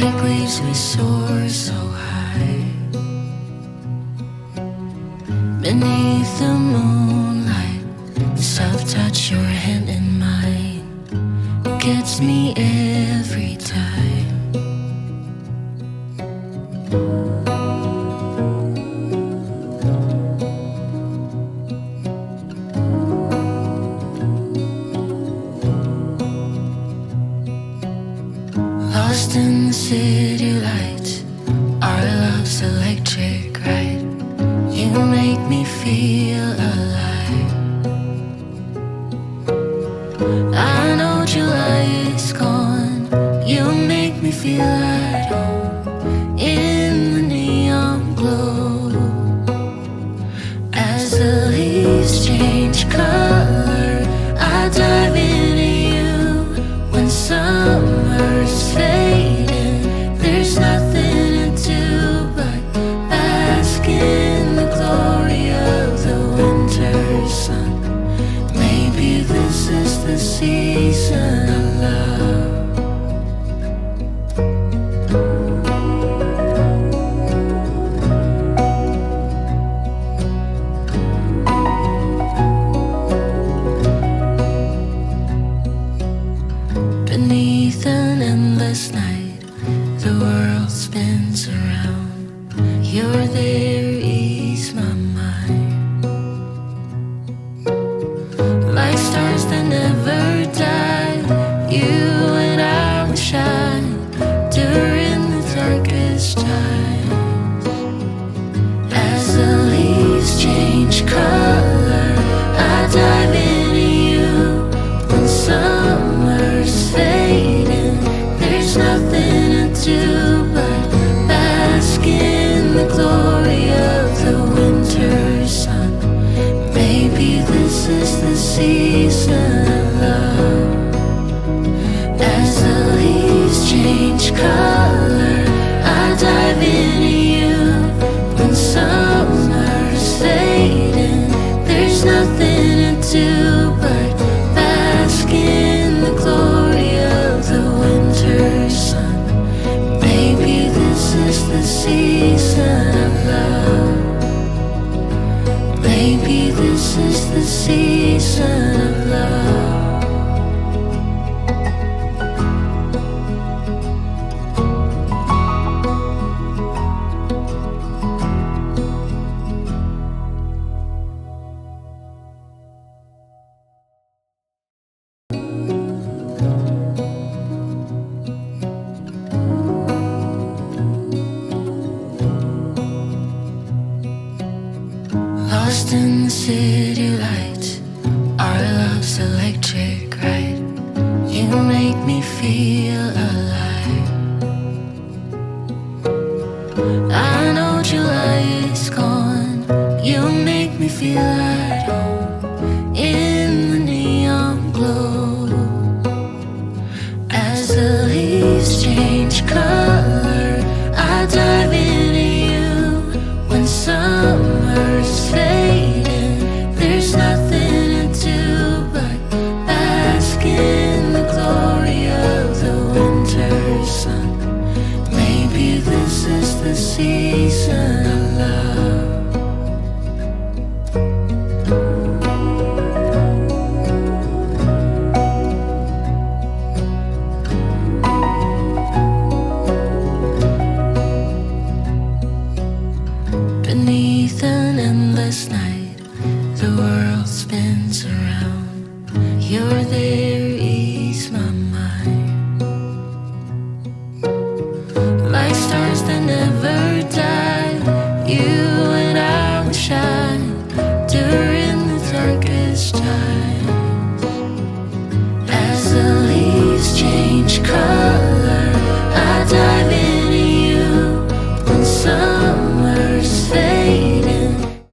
Like waves we soar so high beneath the moonlight. The soft touch your hand in mine gets me every time. Lost in the city lights, our love's electric, right? You make me feel alive. I know July is gone. You make me feel at home in the neon glow. As the leaves change color, I dive into you. When summer's fading, there's nothing to do but bask in the glory of the winter sun. Maybe this is the season of love. Beneath an endless night, the world spins around. You're there, ease my mind. Like stars that never die, you and I will shine during the darkest times. As the leaves change color, I dive into you. When summer's fading, there's nothing to do but bask in the glory of the winter sun. Maybe this is the season of love. As the leaves change color, I dive into you. When summer's fading, there's nothing to do but bask in the glory of the winter sun. Maybe this is the season of love. Maybe this is the season of love. Lost in the city lights, our love's electric, right? You make me feel alive. I know July is gone. You make me feel at home in the neon glow. As the leaves change color, I dive into you. When summer's fading, there's nothing to do but bask in the glory of the winter sun. Maybe this is the season of love. Beneath an endless night, the world spins around. You're there, ease my mind. Like stars that never die, you and I will shine during the darkest time.